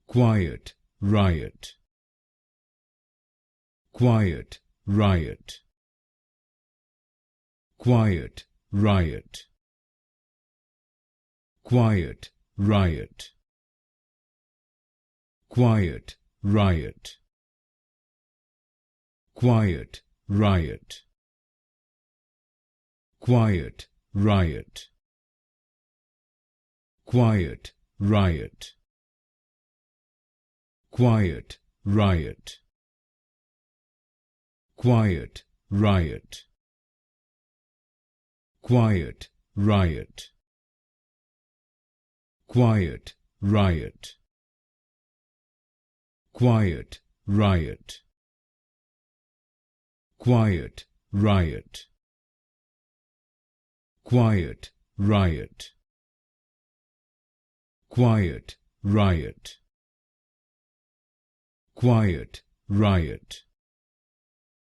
quiet, riot, quiet, riot, quiet, riot, quiet, riot, quiet, riot, quiet, riot, quiet, riot, quiet, riot, quiet, riot, quiet, riot, quiet, riot, quiet, riot, quiet, riot, quiet, riot, quiet, riot, quiet, riot, quiet, riot,